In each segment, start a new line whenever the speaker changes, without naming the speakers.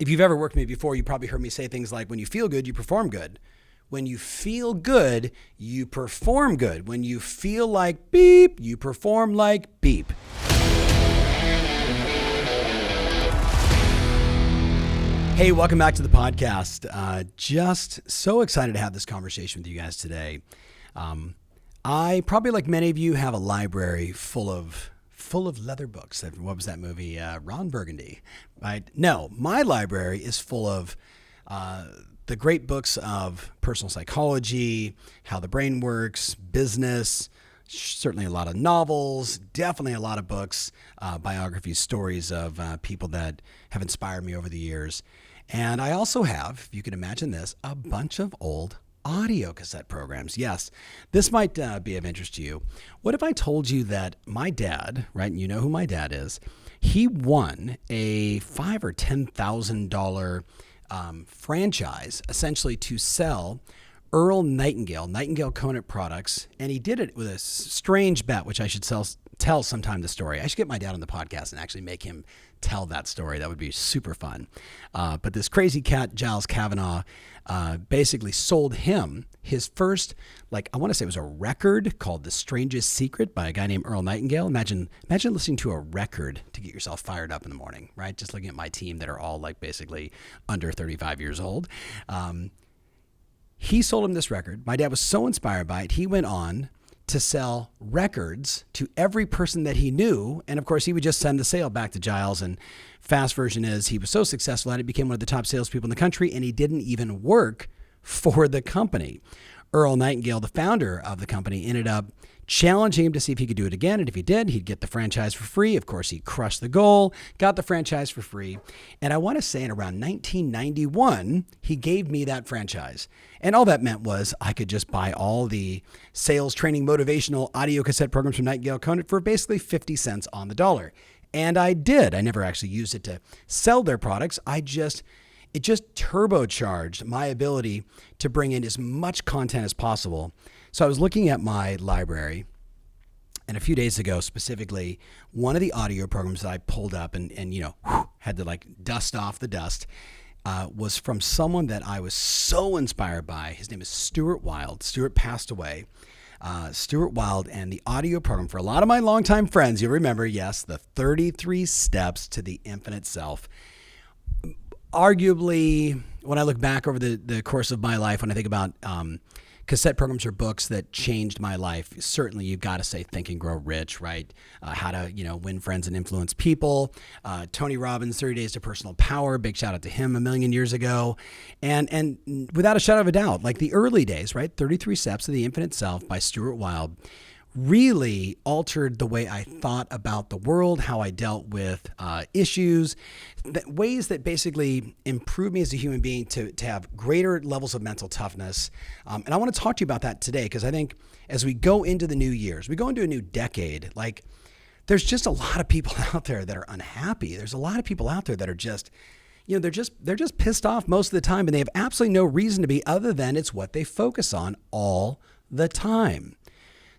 If you've ever worked with me before, you probably heard me say things like, when you feel good, you perform good. When you feel good, you perform good. When you feel like beep, you perform like beep. Hey, welcome back to the podcast. Just so excited to have this conversation with you guys today. I probably, like many of you, have a library full of leather books. What was that movie? Ron Burgundy, right? No, my library is full of the great books of personal psychology, how the brain works, business, certainly a lot of novels, definitely a lot of books, biographies, stories of people that have inspired me over the years. And I also have, if you can imagine this, a bunch of old audio cassette programs. Yes, this might be of interest to you. What if I told you that my dad, right, and you know who my dad is, he won a $5,000 or $10,000 franchise, essentially to sell Earl Nightingale Conant products, and he did it with a strange bet, which I should tell sometime the story. I should get my dad on the podcast and actually make him tell that story. That would be super fun. But this crazy cat, Giles Kavanaugh, basically sold him his first, I want to say it was a record called The Strangest Secret by a guy named Earl Nightingale. Imagine listening to a record to get yourself fired up in the morning, right? Just looking at my team that are all basically under 35 years old. He sold him this record. My dad was so inspired by it, he went on to sell records to every person that he knew. And of course, he would just send the sale back to Giles. And fast version is he was so successful at it, became one of the top salespeople in the country, and he didn't even work for the company. Earl Nightingale, the founder of the company, ended up challenging him to see if he could do it again. And if he did, he'd get the franchise for free. Of course, he crushed the goal, got the franchise for free. And I want to say in around 1991, he gave me that franchise. And all that meant was I could just buy all the sales, training, motivational audio cassette programs from Nightingale Conant for basically 50 cents on the dollar. And I did. I never actually used it to sell their products. It just turbocharged my ability to bring in as much content as possible. So I was looking at my library, and a few days ago, specifically, one of the audio programs that I pulled up and had to dust off the dust was from someone that I was so inspired by. His name is Stuart Wilde. Stuart passed away. Stuart Wilde, and the audio program for a lot of my longtime friends, you'll remember, yes, the 33 Steps to the Infinite Self. Arguably, when I look back over the course of my life, when I think about cassette programs or books that changed my life, certainly you've got to say Think and Grow Rich, right? How to win friends and influence people. Tony Robbins, 30 Days to Personal Power, big shout out to him a million years ago. And without a shadow of a doubt, like the early days, right? 33 Steps to the Infinite Self by Stuart Wilde really altered the way I thought about the world, how I dealt with issues, ways that basically improved me as a human being to have greater levels of mental toughness. And I want to talk to you about that today, because I think as we go into the new years, we go into a new decade, there's just a lot of people out there that are unhappy. There's a lot of people out there that are just, they're just pissed off most of the time, and they have absolutely no reason to be other than it's what they focus on all the time.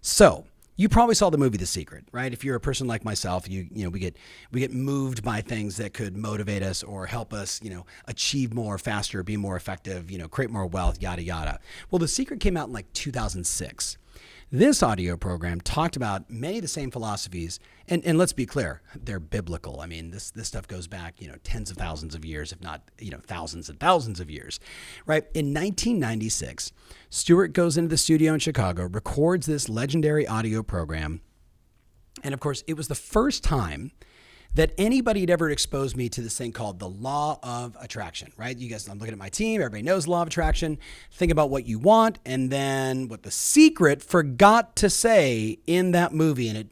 So you probably saw the movie The Secret, right? If you're a person like myself, we get moved by things that could motivate us or help us, achieve more faster, be more effective, create more wealth, yada, yada. Well, The Secret came out in 2006. This audio program talked about many of the same philosophies, and let's be clear, they're biblical. I mean, this stuff goes back, tens of thousands of years, if not, thousands and thousands of years, right? In 1996, Stuart goes into the studio in Chicago, records this legendary audio program, and of course, it was the first time that anybody had ever exposed me to this thing called the law of attraction, right? You guys, I'm looking at my team. Everybody knows the law of attraction. Think about what you want. And then what The Secret forgot to say in that movie. And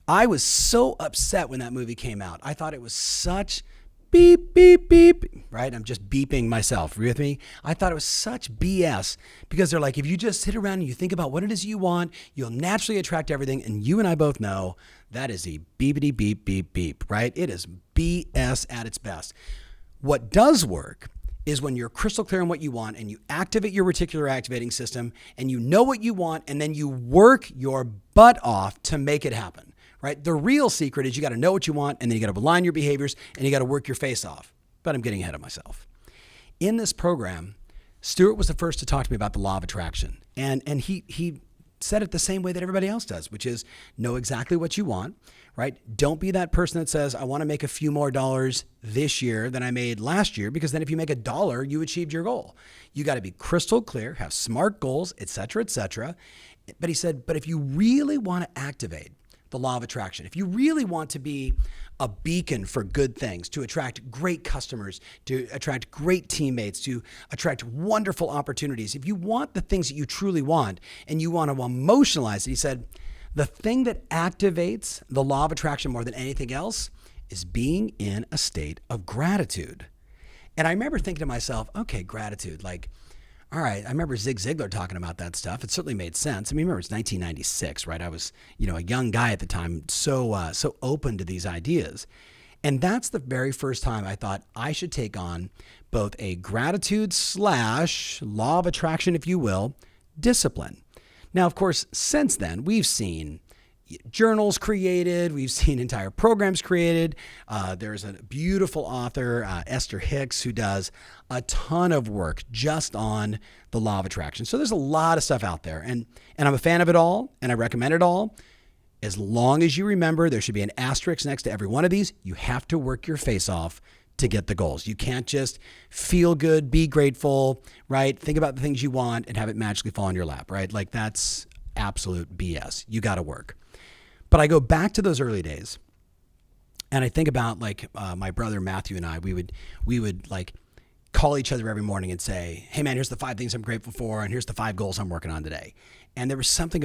I was so upset when that movie came out. I thought it was such beep, beep, beep, right? I'm just beeping myself. Are you with me? I thought it was such BS, because they're like, if you just sit around and you think about what it is you want, you'll naturally attract everything. And you and I both know that is a beepity beep, beep, beep, right? It is BS at its best. What does work is when you're crystal clear on what you want and you activate your reticular activating system and you know what you want, and then you work your butt off to make it happen. Right? The real secret is you got to know what you want, and then you got to align your behaviors, and you got to work your face off. but I'm getting ahead of myself. In this program, Stuart was the first to talk to me about the law of attraction. And he said it the same way that everybody else does, which is know exactly what you want, right? Don't be that person that says, I want to make a few more dollars this year than I made last year, because then if you make $1, you achieved your goal. You got to be crystal clear, have smart goals, et cetera, et cetera. But he said, but if you really want to activate the law of attraction, if you really want to be a beacon for good things, to attract great customers, to attract great teammates, to attract wonderful opportunities, if you want the things that you truly want and you want to emotionalize it, he said, the thing that activates the law of attraction more than anything else is being in a state of gratitude. And I remember thinking to myself, okay, gratitude, like, all right, I remember Zig Ziglar talking about that stuff. It certainly made sense. I mean, remember, it's 1996, right? I was, a young guy at the time, so open to these ideas. And that's the very first time I thought I should take on both a gratitude / law of attraction, if you will, discipline. Now, of course, since then, we've seen journals created. We've seen entire programs created. There's a beautiful author, Esther Hicks, who does a ton of work just on the law of attraction. So there's a lot of stuff out there. And I'm a fan of it all, and I recommend it all. As long as you remember, there should be an asterisk next to every one of these. You have to work your face off to get the goals. You can't just feel good, be grateful, right? Think about the things you want and have it magically fall in your lap, right? Like, that's absolute BS. You got to work. But I go back to those early days, and I think about my brother Matthew and I. We would like call each other every morning and say, "Hey man, here's the 5 things I'm grateful for, and here's the 5 goals I'm working on today." And there was something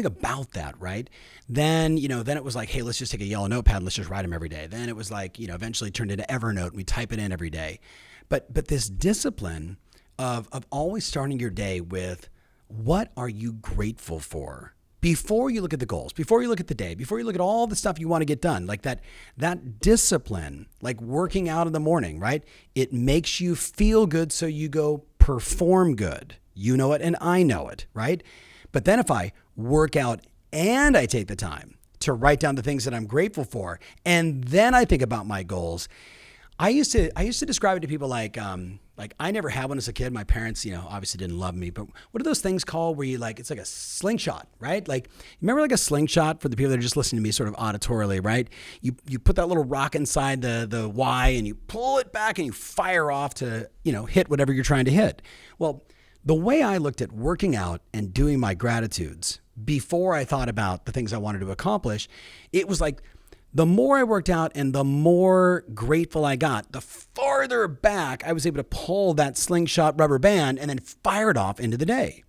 about that, right? Then it was like, "Hey, let's just take a yellow notepad and let's just write them every day." Then it was like, eventually turned into Evernote, and we type it in every day. But this discipline of always starting your day with, what are you grateful for? Before you look at the goals, before you look at the day, before you look at all the stuff you want to get done, like that discipline, like working out in the morning, right? It makes you feel good, so you go perform good. You know it and I know it, right? But then if I work out and I take the time to write down the things that I'm grateful for, and then I think about my goals, I used to describe it to people like I never had one as a kid. My parents, obviously didn't love me, but what are those things called where it's like a slingshot, right? Like, remember like a slingshot, for the people that are just listening to me sort of auditorily, right? You put that little rock inside the Y and you pull it back and you fire off to, hit whatever you're trying to hit. Well, the way I looked at working out and doing my gratitudes before I thought about the things I wanted to accomplish, it was like, the more I worked out and the more grateful I got, the farther back I was able to pull that slingshot rubber band and then fire it off into the day.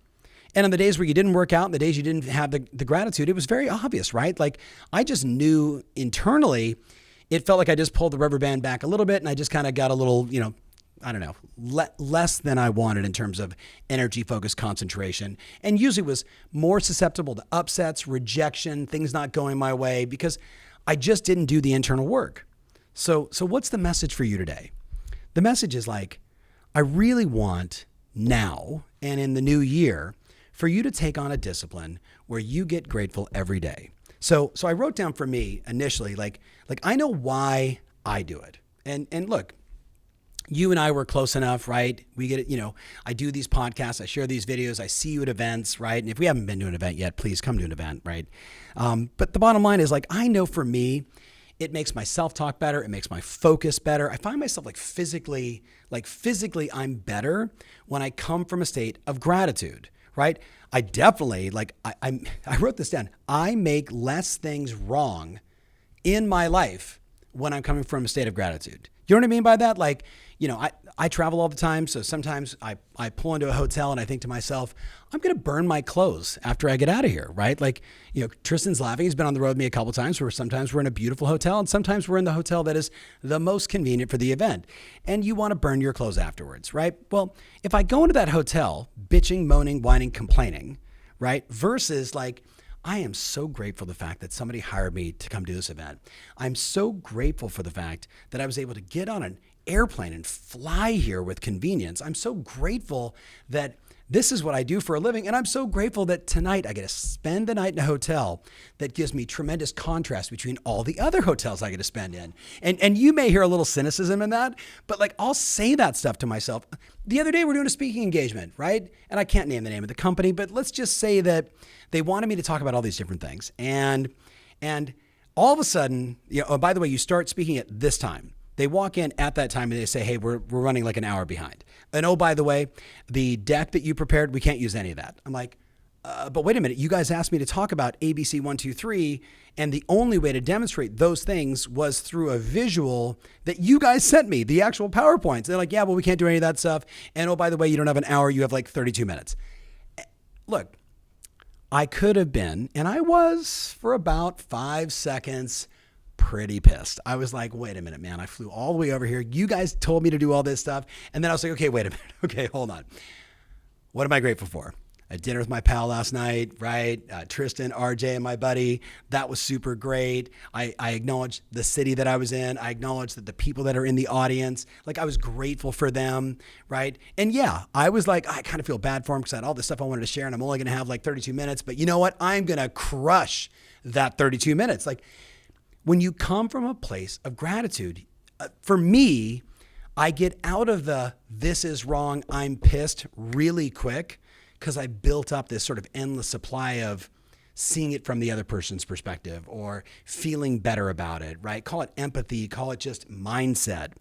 And on the days where you didn't work out and the days you didn't have the gratitude, it was very obvious, right? Like, I just knew internally, it felt like I just pulled the rubber band back a little bit and I just kind of got a little, less than I wanted in terms of energy, focus, concentration, and usually was more susceptible to upsets, rejection, things not going my way, because I just didn't do the internal work. So what's the message for you today? The message is like, I really want now and in the new year for you to take on a discipline where you get grateful every day. So I wrote down for me initially, like I know why I do it. And look, you and I were close enough, right? We get it, I do these podcasts, I share these videos, I see you at events, right? And if we haven't been to an event yet, please come to an event, right? But the bottom line is, like, I know for me, it makes my self-talk better. It makes my focus better. I find myself physically, I'm better when I come from a state of gratitude, right? I definitely, I wrote this down. I make less things wrong in my life when I'm coming from a state of gratitude. You know what I mean by that? I travel all the time. So sometimes I pull into a hotel and I think to myself, I'm going to burn my clothes after I get out of here, right? Tristan's laughing. He's been on the road with me a couple of times where sometimes we're in a beautiful hotel and sometimes we're in the hotel that is the most convenient for the event. And you want to burn your clothes afterwards, right? Well, if I go into that hotel bitching, moaning, whining, complaining, right? Versus I am so grateful for the fact that somebody hired me to come do this event. I'm so grateful for the fact that I was able to get on an airplane and fly here with convenience. I'm so grateful that This is what I do for a living. And I'm so grateful that tonight I get to spend the night in a hotel that gives me tremendous contrast between all the other hotels I get to spend in. And you may hear a little cynicism in that, but like I'll say that stuff to myself. The other day we're doing a speaking engagement, right? And I can't name the name of the company, but let's just say that they wanted me to talk about all these different things. And all of a sudden, oh, by the way, you start speaking at this time. They walk in at that time and they say, hey, we're running like an hour behind. And oh, by the way, the deck that you prepared, we can't use any of that. I'm like, but wait a minute. You guys asked me to talk about ABC 1, 2, 3. And the only way to demonstrate those things was through a visual that you guys sent me, the actual PowerPoints. They're like, yeah, well, we can't do any of that stuff. And oh, by the way, you don't have an hour. You have like 32 minutes. Look, I could have been, and I was for about 5 seconds, pretty pissed. I was like, wait a minute, man, I flew all the way over here. You guys told me to do all this stuff. And then I was like, okay, wait a minute. Okay, hold on. What am I grateful for? I had dinner with my pal last night, right? Tristan, RJ, and my buddy. That was super great. I acknowledged the city that I was in. I acknowledged that the people that are in the audience, like I was grateful for them, right? And yeah, I was like, I kind of feel bad for them because I had all this stuff I wanted to share and I'm only going to have like 32 minutes. But you know what? I'm going to crush that 32 minutes. Like, when you come from a place of gratitude, for me, I get out of the this is wrong, I'm pissed really quick because I built up this sort of endless supply of seeing it from the other person's perspective or feeling better about it, right? Call it empathy, call it just mindset.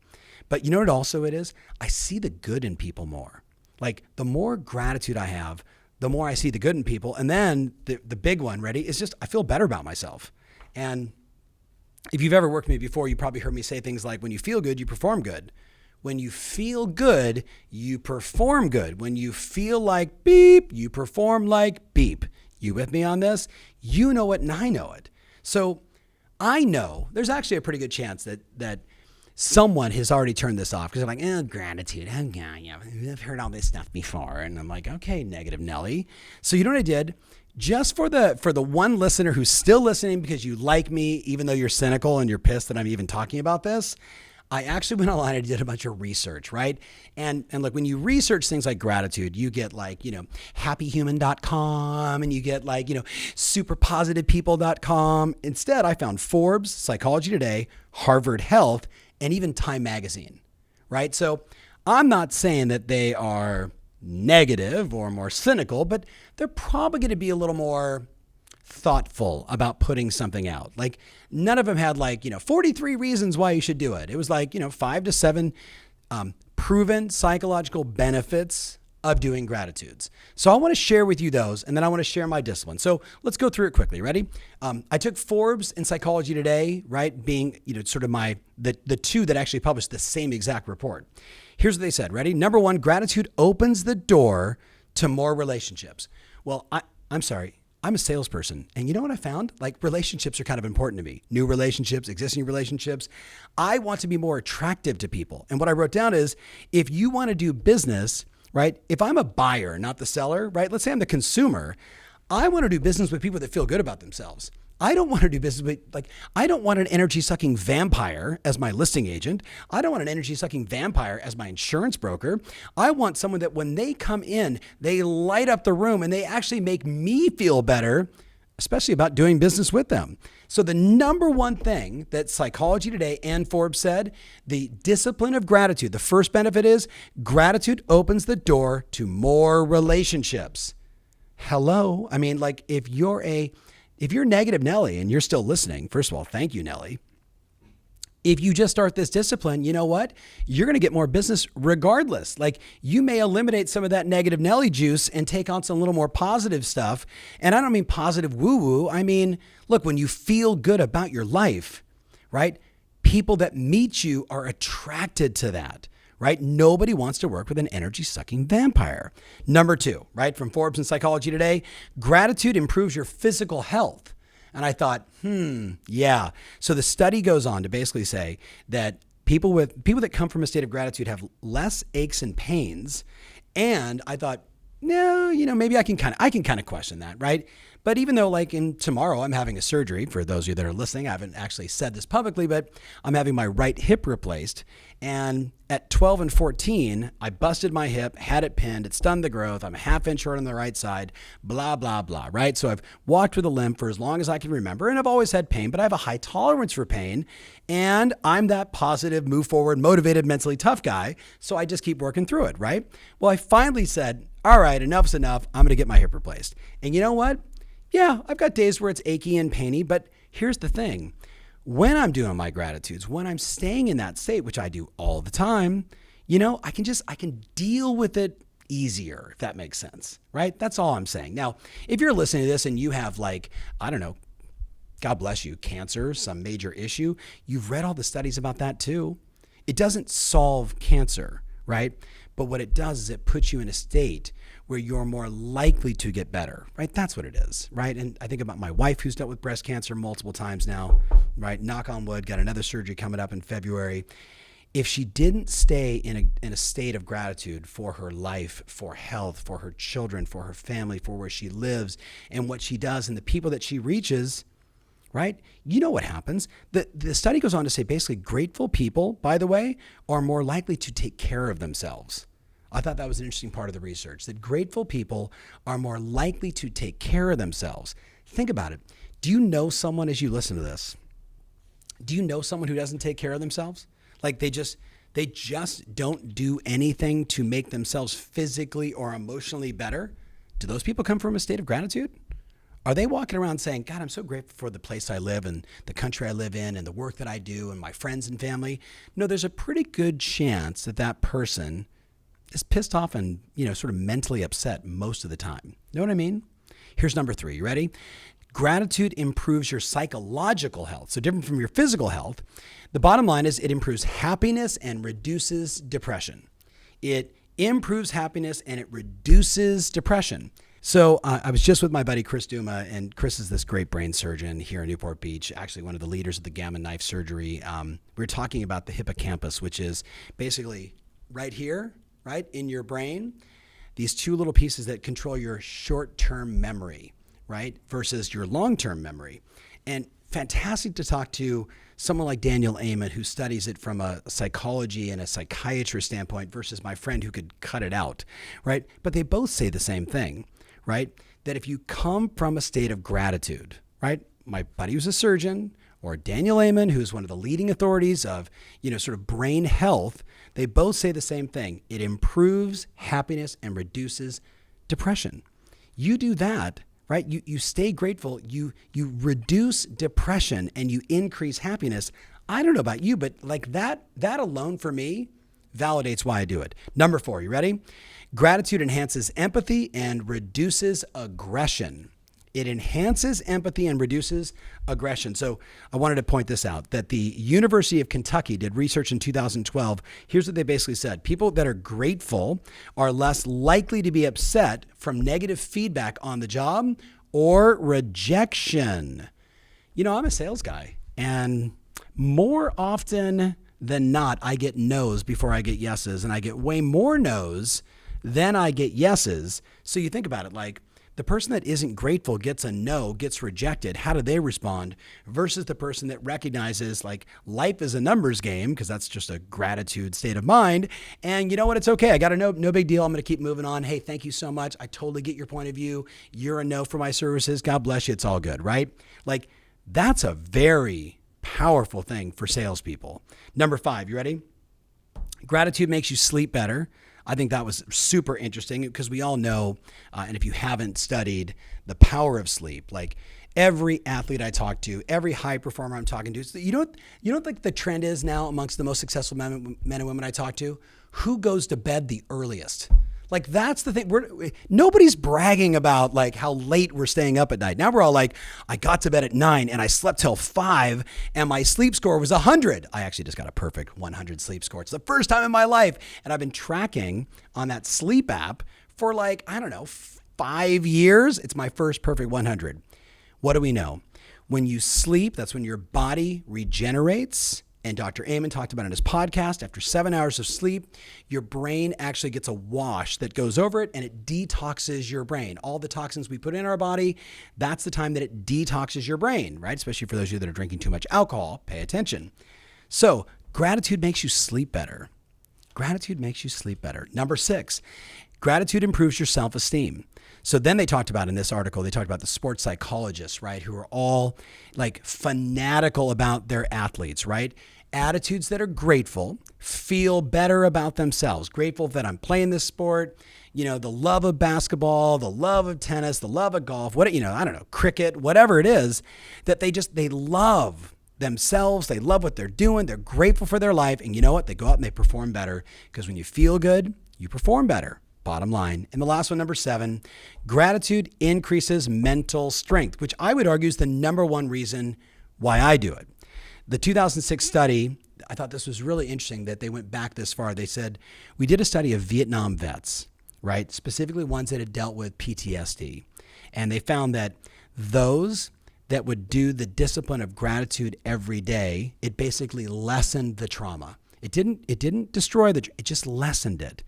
But you know what also it is? I see the good in people more. Like the more gratitude I have, the more I see the good in people. And then the big one, ready, is just I feel better about myself. And if you've ever worked with me before, you probably heard me say things like, when you feel good, you perform good. When you feel good, you perform good. When you feel like beep, you perform like beep. You with me on this? You know it and I know it. So I know there's actually a pretty good chance that someone has already turned this off because they're like, gratitude. Oh, yeah, I've heard all this stuff before. And I'm like, okay, negative Nelly. So you know what I did? Just for the one listener who's still listening because you like me, even though you're cynical and you're pissed that I'm even talking about this, I actually went online and did a bunch of research, right? And look, when you research things like gratitude, you get like, happyhuman.com and you get like, superpositivepeople.com. Instead, I found Forbes, Psychology Today, Harvard Health, and even Time Magazine, right? So I'm not saying that they are negative or more cynical, but they're probably going to be a little more thoughtful about putting something out. Like none of them had like, 43 reasons why you should do it. It was like, 5 to 7 proven psychological benefits of doing gratitudes. So I want to share with you those, and then I want to share my discipline. So let's go through it quickly. Ready? I took Forbes and Psychology Today, right? Being, sort of the two that actually published the same exact report. Here's what they said. Ready? Number 1, gratitude opens the door to more relationships. Well, I'm sorry. I'm a salesperson. And you know what I found? Like relationships are kind of important to me. New relationships, existing relationships. I want to be more attractive to people. And what I wrote down is if you want to do business, right? If I'm a buyer, not the seller, right? Let's say I'm the consumer. I want to do business with people that feel good about themselves. I don't want to do business with, I don't want an energy-sucking vampire as my listing agent. I don't want an energy-sucking vampire as my insurance broker. I want someone that when they come in, they light up the room and they actually make me feel better, especially about doing business with them. So the number one thing that Psychology Today and Forbes said, the discipline of gratitude, the first benefit is gratitude opens the door to more relationships. Hello. I mean, like if you're negative Nelly and you're still listening, first of all, thank you, Nelly. If you just start this discipline, you know what? You're going to get more business regardless. Like you may eliminate some of that negative Nelly juice and take on some little more positive stuff. And I don't mean positive woo-woo. I mean, look, when you feel good about your life, right? People that meet you are attracted to that, right? Nobody wants to work with an energy-sucking vampire. Number 2, right? From Forbes and Psychology Today, gratitude improves your physical health. And I thought, yeah. So the study goes on to basically say that people that come from a state of gratitude have less aches and pains. And I thought, no, maybe I can kind of question that, right? But even though like in tomorrow I'm having a surgery, for those of you that are listening, I haven't actually said this publicly, but I'm having my right hip replaced. And at 12 and 14, I busted my hip, had it pinned, it stunned the growth. I'm a half inch short on the right side, blah, blah, blah, right? So I've walked with a limp for as long as I can remember, and I've always had pain, but I have a high tolerance for pain. And I'm that positive, move forward, motivated, mentally tough guy. So I just keep working through it, right? Well, I finally said, all right, enough's enough. I'm going to get my hip replaced. And you know what? Yeah, I've got days where it's achy and painy, but here's the thing. When I'm doing my gratitudes, when I'm staying in that state, which I do all the time, I can deal with it easier, if that makes sense, right? That's all I'm saying. Now, if you're listening to this and you have like, I don't know, God bless you, cancer, some major issue, you've read all the studies about that too. It doesn't solve cancer, right? But what it does is it puts you in a state where you're more likely to get better, right? That's what it is, right? And I think about my wife who's dealt with breast cancer multiple times now, right? Knock on wood, got another surgery coming up in February. If she didn't stay in a state of gratitude for her life, for health, for her children, for her family, for where she lives and what she does and the people that she reaches, right? You know what happens. The study goes on to say basically grateful people, by the way, are more likely to take care of themselves. I thought that was an interesting part of the research, that grateful people are more likely to take care of themselves. Think about it. Do you know someone, as you listen to this, do you know someone who doesn't take care of themselves? Like they just don't do anything to make themselves physically or emotionally better? Do those people come from a state of gratitude? Are they walking around saying, God, I'm so grateful for the place I live and the country I live in and the work that I do and my friends and family? No, there's a pretty good chance that that person is pissed off and, sort of mentally upset most of the time. Know what I mean? Here's number 3. You ready? Gratitude improves your psychological health. So different from your physical health. The bottom line is it improves happiness and reduces depression. It improves happiness and it reduces depression. So I was just with my buddy Chris Duma, and Chris is this great brain surgeon here in Newport Beach, actually one of the leaders of the Gamma Knife surgery. We were talking about the hippocampus, which is basically right here, right in your brain, these two little pieces that control your short-term memory, right, versus your long-term memory. And fantastic to talk to someone like Daniel Amen, who studies it from a psychology and a psychiatrist standpoint versus my friend who could cut it out, right? But they both say the same thing, right? That if you come from a state of gratitude, right? My buddy who's a surgeon, or Daniel Amen, who's one of the leading authorities of, sort of brain health, they both say the same thing. It improves happiness and reduces depression. You do that, right? You stay grateful, you reduce depression and you increase happiness. I don't know about you, but like that alone for me validates why I do it. Number 4, you ready? Gratitude enhances empathy and reduces aggression. It enhances empathy and reduces aggression. So I wanted to point this out, that the University of Kentucky did research in 2012. Here's what they basically said. People that are grateful are less likely to be upset from negative feedback on the job or rejection. I'm a sales guy, and more often than not, I get no's before I get yeses, and I get way more no's than I get yeses. So you think about it, like, the person that isn't grateful gets a no, gets rejected. How do they respond? Versus the person that recognizes like life is a numbers game, because that's just a gratitude state of mind. And you know what? It's okay. I got a no big deal. I'm going to keep moving on. Hey, thank you so much. I totally get your point of view. You're a no for my services. God bless you. It's all good, right? Like that's a very powerful thing for salespeople. Number 5, you ready? Gratitude makes you sleep better. I think that was super interesting because we all know, and if you haven't studied the power of sleep, like every athlete I talk to, every high performer I'm talking to, you know what like the trend is now amongst the most successful men and women I talk to? Who goes to bed the earliest? Like that's the thing. Nobody's bragging about like how late we're staying up at night. Now we're all like, I got to bed at 9 and I slept till 5 and my sleep score was 100. I actually just got a perfect 100 sleep score. It's the first time in my life. And I've been tracking on that sleep app for like, I don't know, 5 years. It's my first perfect 100. What do we know? When you sleep, that's when your body regenerates and Dr. Amen talked about in his podcast, after 7 hours of sleep, your brain actually gets a wash that goes over it and it detoxes your brain. All the toxins we put in our body, that's the time that it detoxes your brain, right? Especially for those of you that are drinking too much alcohol, pay attention. So gratitude makes you sleep better. Gratitude makes you sleep better. Number 6, gratitude improves your self-esteem. So then they talked about in this article, they talked about the sports psychologists, right, who are all like fanatical about their athletes, right? Attitudes that are grateful, feel better about themselves, grateful that I'm playing this sport, the love of basketball, the love of tennis, the love of golf, I don't know, cricket, whatever it is, that they love themselves. They love what they're doing. They're grateful for their life. And you know what? They go out and they perform better, because when you feel good, you perform better. Bottom line. And the last one, number 7, gratitude increases mental strength, which I would argue is the number one reason why I do it. The 2006 study, I thought this was really interesting that they went back this far. They said, we did a study of Vietnam vets, right? Specifically ones that had dealt with PTSD. And they found that those that would do the discipline of gratitude every day, it basically lessened the trauma. It didn't destroy it just lessened it.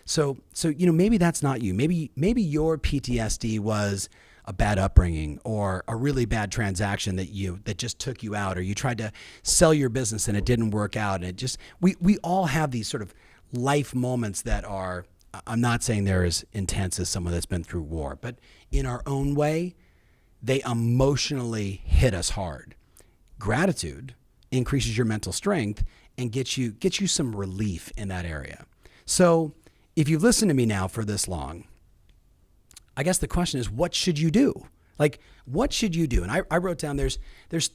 So maybe that's not you. Maybe your PTSD was a bad upbringing or a really bad transaction that just took you out, or you tried to sell your business and it didn't work out. And we all have these sort of life moments that are, I'm not saying they're as intense as someone that's been through war, but in our own way, they emotionally hit us hard. Gratitude increases your mental strength and gets you some relief in that area. So if you've listened to me now for this long, I guess the question is, what should you do? Like, what should you do? And I wrote down, there's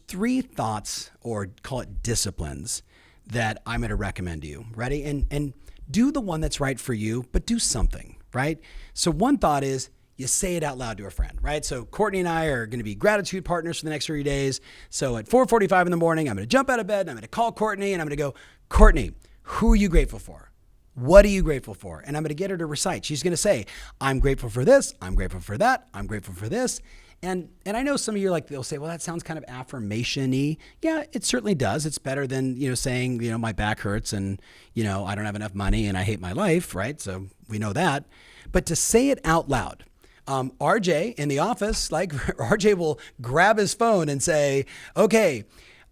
3 thoughts, or call it disciplines, that I'm going to recommend to you. Ready? And do the one that's right for you, but do something, right? So one thought is, you say it out loud to a friend, right? So Courtney and I are going to be gratitude partners for the next 3 days. So at 4:45 in the morning, I'm going to jump out of bed and I'm going to call Courtney and I'm going to go, Courtney, who are you grateful for? What are you grateful for? And I'm going to get her to recite. She's going to say, I'm grateful for this. I'm grateful for that. I'm grateful for this. And I know some of you they'll say, well, that sounds kind of affirmation-y. Yeah, it certainly does. It's better than, saying, my back hurts and, I don't have enough money and I hate my life, right? So we know that. But to say it out loud, RJ in the office, RJ will grab his phone and say, okay,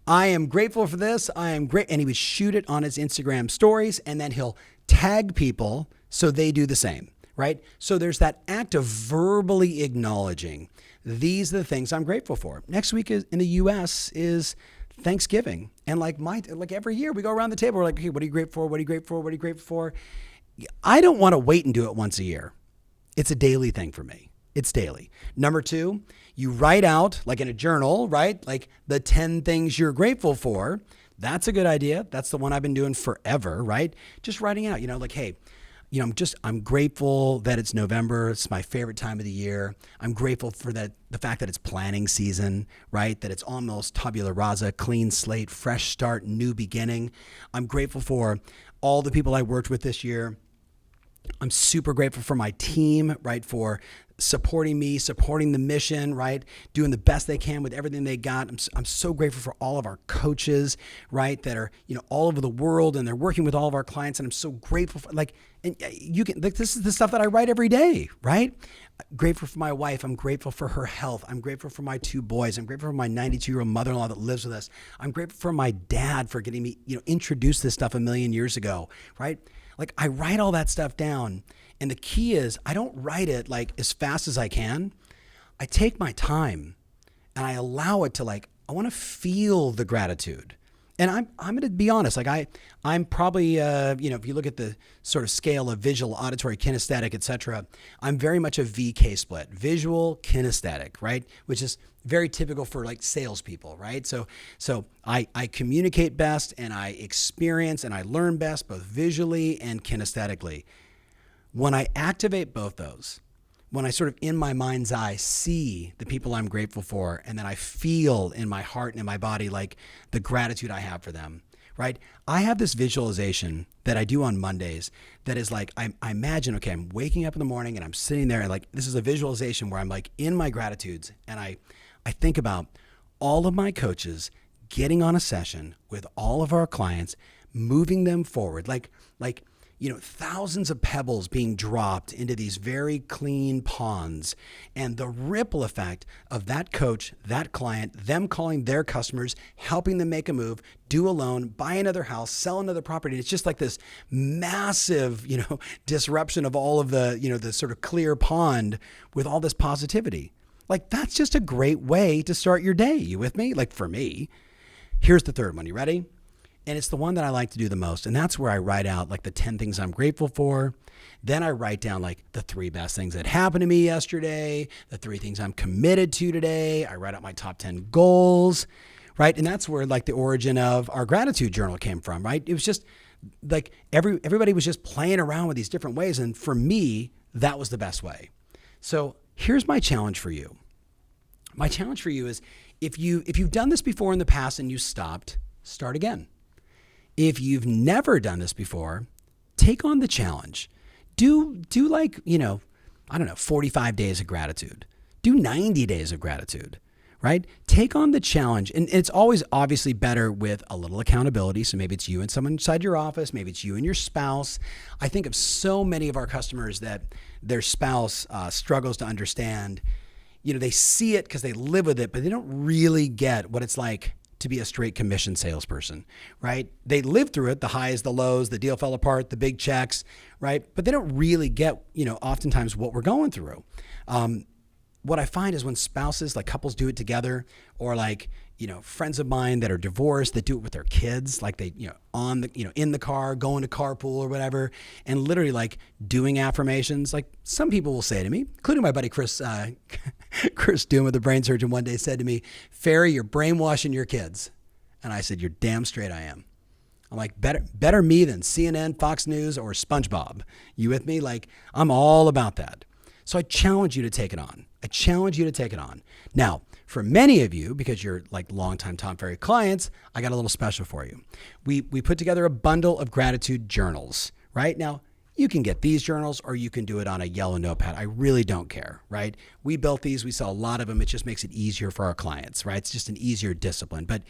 I am grateful for this. I am great. And he would shoot it on his Instagram stories, and then he'll tag people so they do the same, right? So there's that act of verbally acknowledging, these are the things I'm grateful for. Next week in the U.S. is Thanksgiving. And every year we go around the table, we're like, okay, what are you grateful for? What are you grateful for? What are you grateful for? I don't want to wait and do it once a year. It's a daily thing for me. It's daily. Number 2, you write out, like in a journal, right? Like the 10 things you're grateful for. That's a good idea. That's the one I've been doing forever, right? Just writing out, hey, I'm grateful that it's November. It's my favorite time of the year. I'm grateful for the fact that it's planning season, right? That it's almost tabula rasa, clean slate, fresh start, new beginning. I'm grateful for all the people I worked with this year. I'm super grateful for my team, right? For supporting me, supporting the mission, right? Doing the best they can with everything they got. I'm so grateful for all of our coaches, right? That are, all over the world, and they're working with all of our clients. And I'm so grateful for, this is the stuff that I write every day, right? Grateful for my wife. I'm grateful for her health. I'm grateful for my 2 boys. I'm grateful for my 92-year-old mother-in-law that lives with us. I'm grateful for my dad for getting me, introduced this stuff a million years ago, right? I write all that stuff down. And the key is, I don't write it as fast as I can. I take my time and I allow it to I want to feel the gratitude. And I'm going to be honest, I'm probably, if you look at the sort of scale of visual, auditory, kinesthetic, etc., I'm very much a VK split, visual, kinesthetic, right? Which is very typical for salespeople, right? So I communicate best and I experience and I learn best both visually and kinesthetically. When I activate both those, when I sort of in my mind's eye see the people I'm grateful for, and then I feel in my heart and in my body the gratitude I have for them, right? I have this visualization that I do on Mondays that is I imagine, okay, I'm waking up in the morning and I'm sitting there and this is a visualization where I'm in my gratitudes, and I think about all of my coaches getting on a session with all of our clients, moving them forward, like thousands of pebbles being dropped into these very clean ponds, and the ripple effect of that coach, that client, them calling their customers, helping them make a move, do a loan, buy another house, sell another property. It's just like this massive, disruption of all of the, the sort of clear pond with all this positivity. Like, that's just a great way to start your day. You with me? Like, for me. Here's the third one. You ready? And it's the one that I like to do the most. And that's where I write out like the 10 things I'm grateful for. Then I write down like the 3 best things that happened to me yesterday, the 3 things I'm committed to today. I write out my top 10 goals, right? And that's where like the origin of our gratitude journal came from, right? It was just like everybody was just playing around with these different ways. And for me, that was the best way. So here's my challenge for you. My challenge for you is if you've done this before in the past and you stopped, start again. If you've never done this before, take on the challenge. Do like, 45 days of gratitude. Do 90 days of gratitude, right? Take on the challenge. And it's always obviously better with a little accountability. So maybe it's you and someone inside your office. Maybe it's you and your spouse. I think of so many of our customers that their spouse struggles to understand. They see it because they live with it, but they don't really get what it's like to be a straight commission salesperson, right? They live through it, the highs, the lows, the deal fell apart, the big checks, right? But they don't really get, oftentimes what we're going through. What I find is when spouses, like couples do it together, or like, friends of mine that are divorced that do it with their kids, like they, in the car, going to carpool or whatever, and literally like doing affirmations. Like some people will say to me, including my buddy Chris Doom, the brain surgeon, one day said to me, "Ferry, you're brainwashing your kids." And I said, "You're damn straight I am." I'm like, better me than CNN, Fox News, or SpongeBob. You with me? Like, I'm all about that. So I challenge you to take it on. Now, for many of you, because you're like longtime Tom Ferry clients, I got a little special for you. We put together a bundle of gratitude journals, right? Now, you can get these journals or you can do it on a yellow notepad. I really don't care, right? We built these. We sell a lot of them. It just makes it easier for our clients, right? It's just an easier discipline. But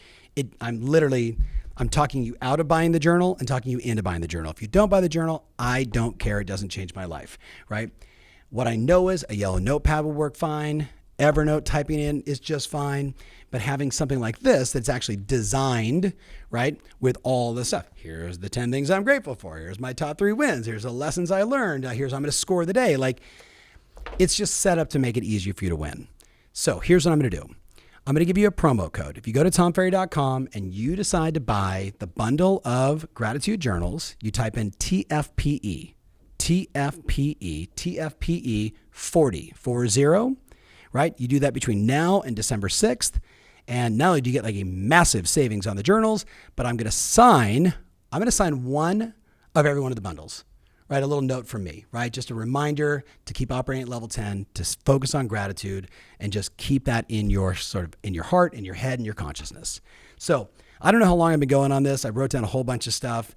I'm talking you out of buying the journal and talking you into buying the journal. If you don't buy the journal, I don't care. It doesn't change my life, right? What I know is a yellow notepad will work fine. Evernote typing in is just fine. But having something like this that's actually designed, right, with all the stuff. Here's the 10 things I'm grateful for. Here's my top 3 wins. Here's the lessons I learned. Here's how I'm going to score the day. Like, it's just set up to make it easier for you to win. So here's what I'm going to do. I'm going to give you a promo code. If you go to tomferry.com and you decide to buy the bundle of gratitude journals, you type in TFPE 40, right? You do that between now and December 6th. And not only do you get like a massive savings on the journals, but I'm going to sign one of every one of the bundles, right? A little note from me, right? Just a reminder to keep operating at level 10, to focus on gratitude and just keep that in your heart, in your head, and your consciousness. So I don't know how long I've been going on this. I wrote down a whole bunch of stuff.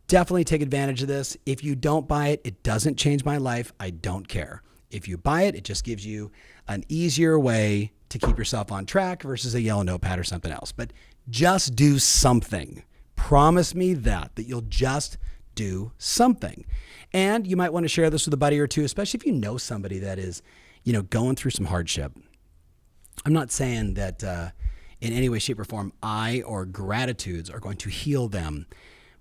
Definitely take advantage of this. If you don't buy it, it doesn't change my life. I don't care. If you buy it, it just gives you an easier way to keep yourself on track versus a yellow notepad or something else. But just do something. Promise me that you'll just do something. And you might want to share this with a buddy or two, especially if you know somebody that is, going through some hardship. I'm not saying that in any way, shape, or form, I or gratitudes are going to heal them.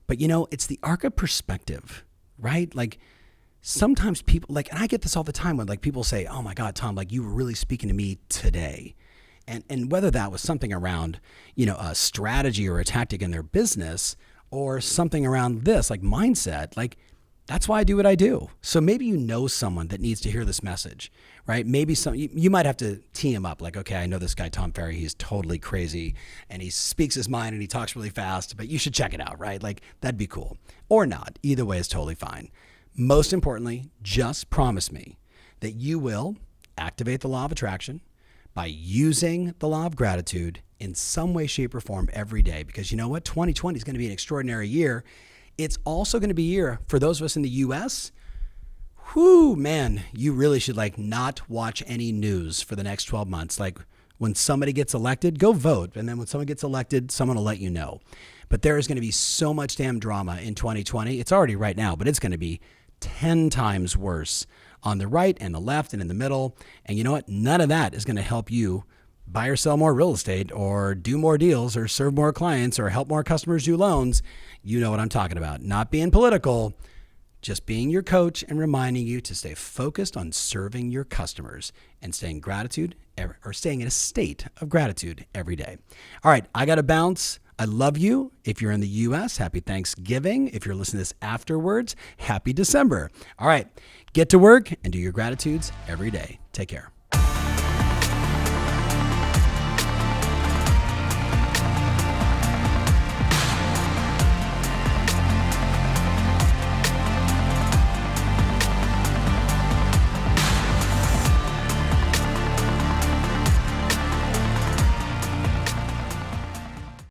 But it's the arc of perspective, right? Like sometimes people and I get this all the time when like people say, "Oh my God, Tom, like you were really speaking to me today." And whether that was something around, a strategy or a tactic in their business or something around this, like mindset, like that's why I do what I do. So maybe you know someone that needs to hear this message, right? Maybe you might have to tee him up like, okay, I know this guy, Tom Ferry, he's totally crazy and he speaks his mind and he talks really fast, but you should check it out, right? Like that'd be cool. Or not. Either way is totally fine. Most importantly, just promise me that you will activate the law of attraction by using the law of gratitude in some way, shape, or form every day. Because you know what? 2020 is going to be an extraordinary year. It's also going to be a year for those of us in the U.S. Man, you really should not watch any news for the next 12 months. Like when somebody gets elected, go vote. And then when someone gets elected, someone will let you know. But there is going to be so much damn drama in 2020. It's already right now, but it's going to be 10 times worse on the right and the left and in the middle. And you know what? None of that is going to help you buy or sell more real estate or do more deals or serve more clients or help more customers do loans. You know what I'm talking about. Not being political, just being your coach and reminding you to stay focused on serving your customers and staying staying in a state of gratitude every day. All right, I got to bounce. I love you. If you're in the U.S., happy Thanksgiving. If you're listening to this afterwards, happy December. All right, get to work and do your gratitudes every day. Take care.